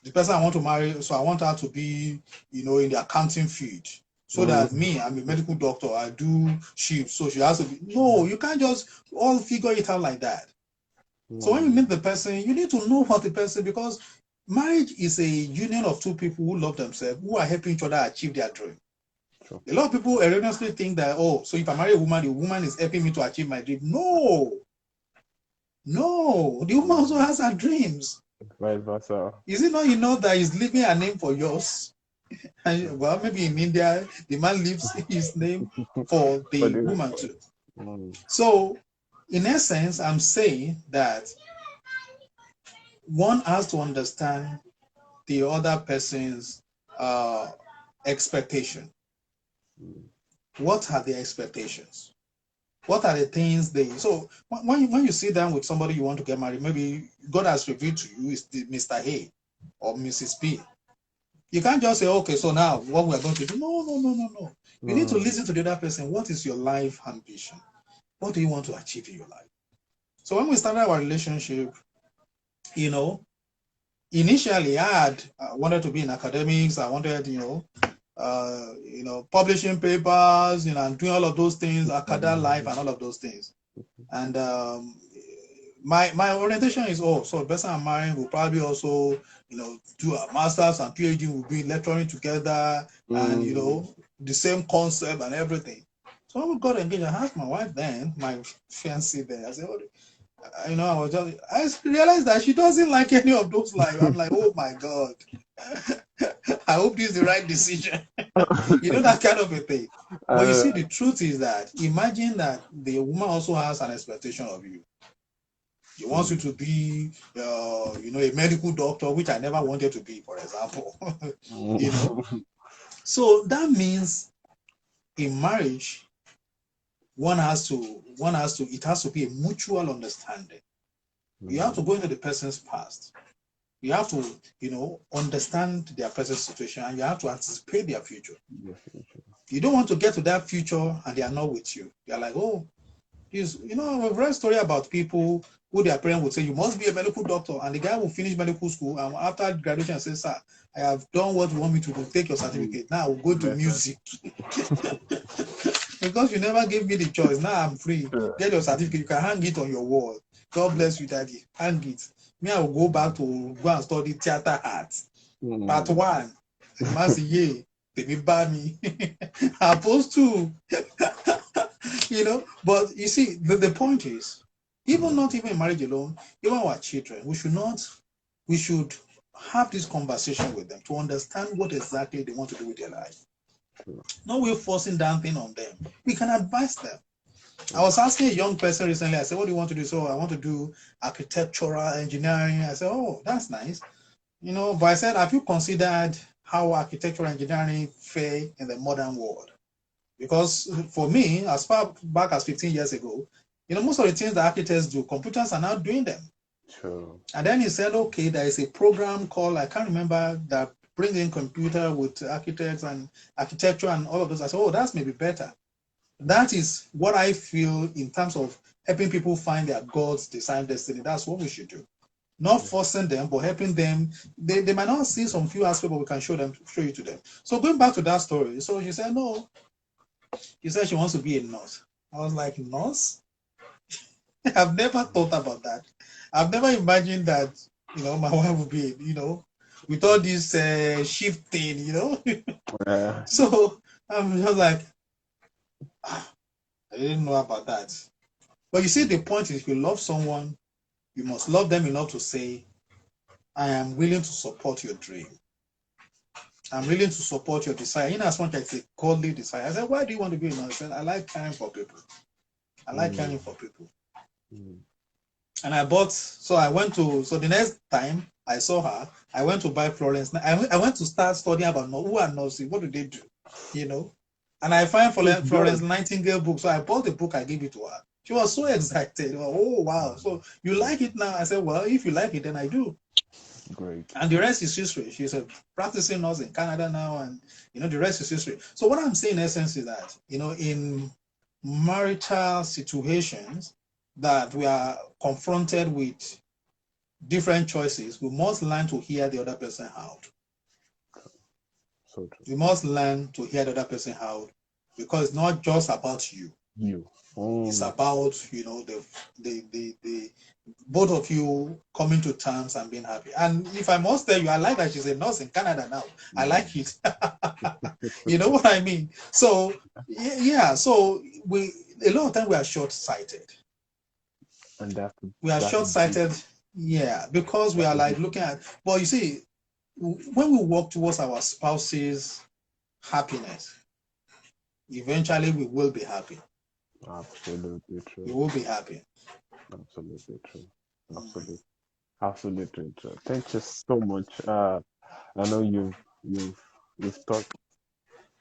the person I want to marry, so I want her to be, in the accounting field. So that me, I'm a medical doctor, I do shifts, so she has to be. No, you can't just all figure it out like that. So when you meet the person, you need to know what the person, because marriage is a union of two people who love themselves, who are helping each other achieve their dream. Sure. A lot of people erroneously think that, oh, so if I marry a woman, the woman is helping me to achieve my dream. No. No, the woman also has her dreams. Vice versa. Is it not enough that he's leaving her name for yours? And, well, maybe in India, the man leaves his name for the woman too. So, in essence, I'm saying that one has to understand the other person's expectation. What are their expectations? What are the things they... So when you sit down with somebody you want to get married, maybe God has revealed to you is Mr. A or Mrs. B. You can't just say, okay, so now what we're going to do. No. You need to listen to the other person. What is your life ambition? What do you want to achieve in your life? So when we started our relationship, initially I wanted to be in academics. I wanted, publishing papers, and doing all of those things, academic life and all of those things. And my orientation is, so the person I'm marrying will probably also, do a master's and PhD, will be lecturing together and, the same concept and everything. So when we got engaged, I asked my wife then, my fiancée then, I said, I realized that she doesn't like any of those lives. I'm like, oh my God. I hope this is the right decision. That kind of a thing. But you see, the truth is that imagine that the woman also has an expectation of you. She wants you to be, a medical doctor, which I never wanted to be, for example. So that means in marriage, it has to be a mutual understanding. You have to go into the person's past. You have to, understand their present situation, and you have to anticipate their future. You don't want to get to that future and they are not with you. You're like, oh, we've read a story about people who their parents would say, you must be a medical doctor. And the guy will finish medical school, and after graduation says, sir, I have done what you want me to do. Take your certificate. Now we'll go to music. Because you never gave me the choice. Now I'm free. Get your certificate. You can hang it on your wall. God bless you, Daddy. Hang it. Me, I will go back to go and study theater arts. Part 1. Masiye, baby Bami. Opposed to, but you see, the point is, not even marriage alone, even our children, we should have this conversation with them to understand what exactly they want to do with their life. No, we're forcing down thing on them. We can advise them. I was asking a young person recently, I said, what do you want to do? So I want to do architectural engineering. I said, oh, that's nice. But I said, have you considered how architectural engineering fare in the modern world? Because for me, as far back as 15 years ago, most of the things that architects do, computers are now doing them. Sure. And then he said, okay, there is a program called, I can't remember, that brings in computer with architects and architecture and all of those. I said, oh, that's maybe better. That is what I feel in terms of helping people find their God's design destiny. That's what we should do. Not forcing them, but helping them. They might not see some few aspects, but we can show you to them. So going back to that story, so she said, no. She said she wants to be a nurse. I was like, nurse? I've never thought about that. I've never imagined that, my wife would be, with all this shift thing, Yeah. So I'm just like, I didn't know about that. But you see, the point is, if you love someone, you must love them enough to say, I am willing to support your dream. I'm willing to support your desire. In as much as it's a godly desire. I said, why do you want to be a nurse? I said, I like caring for people. I like caring for people. And I the next time I saw her, I went to buy Florence. I went to start studying about who are nurses, what do they do, And I find Florence Nightingale book. So I bought the book, I gave it to her. She was so excited. Oh, wow. So you like it now? I said, well, if you like it, then I do. Great. And the rest is history. She's a practicing nurse in Canada now, and the rest is history. So what I'm saying in essence is that, in marital situations that we are confronted with different choices, we must learn to hear the other person out. So true. We must learn to hear the other person out, because it's not just about you. It's about, you know, the both of you coming to terms and being happy. And if I must tell you, I like that she's a nurse in Canada now. I like it. You know what I mean? So yeah, so a lot of time we are short-sighted. And we are short-sighted, yeah, because we are like looking at, but you see, when we work towards our spouse's happiness, eventually we will be happy. Absolutely true. We will be happy. Absolutely true. Absolutely true. Thank you so much. I know you've talked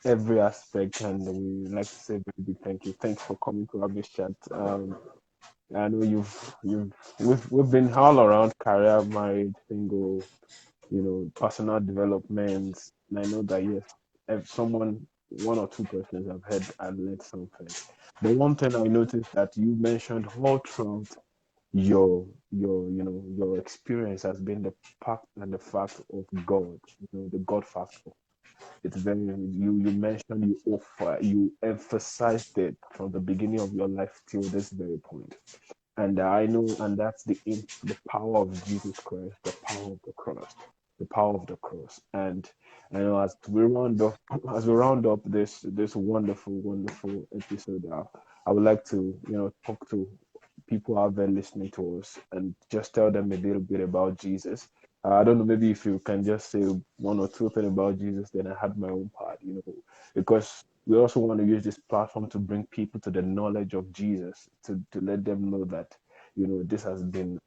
every aspect, and we like to say very big thank you. Thanks for coming to ABIS chat. I know we've been all around career, marriage, single, you know, personal development. And I know that yes, if one or two persons have heard and learned something. The one thing I noticed that you mentioned all throughout your experience has been the fact and the fact of God, you know, the God factor. It's very you mentioned you emphasized it from the beginning of your life till this very point. And I know, and that's the power of Jesus Christ, the power of the cross, the power of the cross. And I know as we round up this wonderful episode, I would like to talk to people out there listening to us and just tell them a little bit about Jesus. I don't know, maybe if you can just say one or two things about Jesus, then I had my own part, because we also want to use this platform to bring people to the knowledge of Jesus, to let them know that, this has been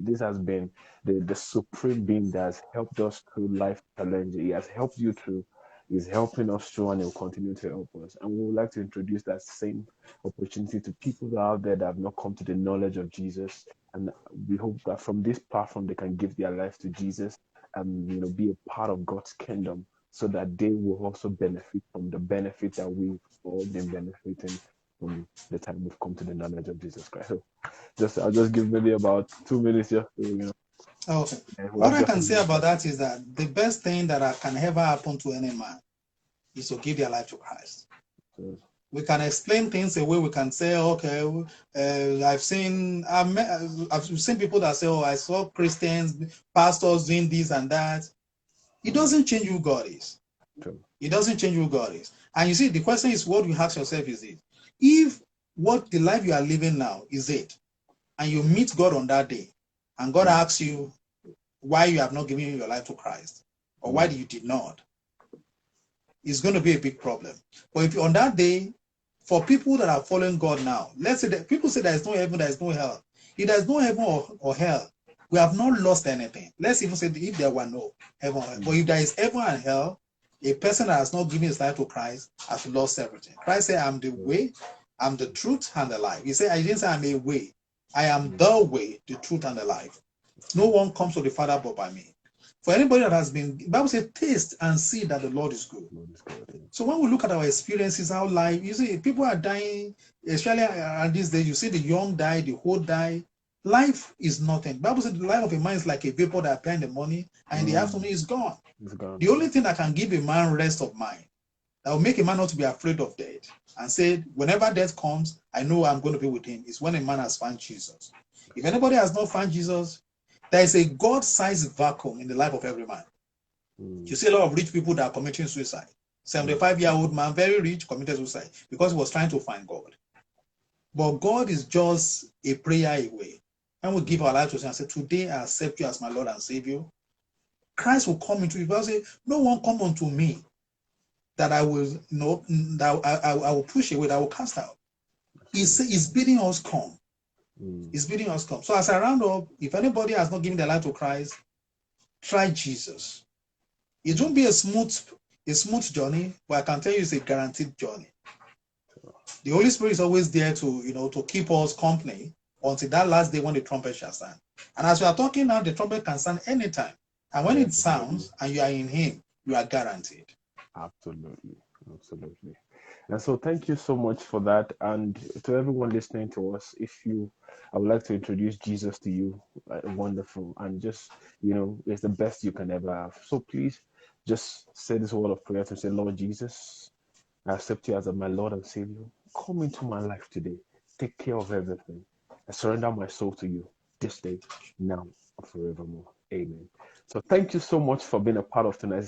this has been the supreme being that has helped us through life challenges. He has helped you through, he's helping us through, and he'll continue to help us. And we would like to introduce that same opportunity to people out there that have not come to the knowledge of Jesus. And we hope that from this platform, they can give their life to Jesus and, be a part of God's kingdom, so that they will also benefit from the benefit that we've all been benefiting from the time we've come to the knowledge of Jesus Christ. So I'll just give maybe about 2 minutes just to, Okay. What I can say about that is that the best thing that can ever happen to any man is to give their life to Christ. We can explain things away. We can say, okay, I've seen people that say, oh, I saw Christians, pastors doing this and that. It doesn't change who God is. It doesn't change who God is. And you see, the question is, what you ask yourself is it? If what the life you are living now is it, and you meet God on that day, and God asks you why you have not given your life to Christ, or why you did not, it's going to be a big problem. But if on that day, for people that are following God now, let's say that people say there is no heaven, there is no hell. If there is no heaven or hell, we have not lost anything. Let's even say if there were no heaven or hell. But if there is heaven and hell, a person that has not given his life to Christ has lost everything. Christ said, I'm the way, I'm the truth, and the life. He said, I didn't say I'm a way. I am the way, the truth, and the life. No one comes to the Father but by me. For anybody that has been, the Bible says, taste and see that the Lord is good. So when we look at our experiences, our life, you see, people are dying, especially at this day, you see the young die, the old die. Life is nothing. The Bible says the life of a man is like a vapor that appears in the morning, and in the afternoon is gone. The only thing that can give a man rest of mind, that will make a man not to be afraid of death, and say, whenever death comes, I know I'm going to be with him, is when a man has found Jesus. If anybody has not found Jesus, there is a God-sized vacuum in the life of every man. You see a lot of rich people that are committing suicide. 75-year-old man, very rich, committed suicide because he was trying to find God. But God is just a prayer away. And we give our life to him and say, today I accept you as my Lord and Savior. Christ will come into you. Because say, no one come unto me that I will I will push away, that I will cast out. He's bidding us come. He's bidding us come. So as I round up, if anybody has not given their life to Christ, try Jesus. It won't be a smooth journey, but I can tell you it's a guaranteed journey. The Holy Spirit is always there to keep us company until that last day when the trumpet shall sound. And as we are talking now, the trumpet can sound anytime. And when it sounds and you are in him, you are guaranteed. Absolutely. And so thank you so much for that. And to everyone listening to us, I would like to introduce Jesus to you. Wonderful. And just, it's the best you can ever have. So please just say this word of prayer to say, Lord Jesus, I accept you as my Lord and Savior. Come into my life today. Take care of everything. I surrender my soul to you this day, now, and forevermore. Amen. So thank you so much for being a part of tonight's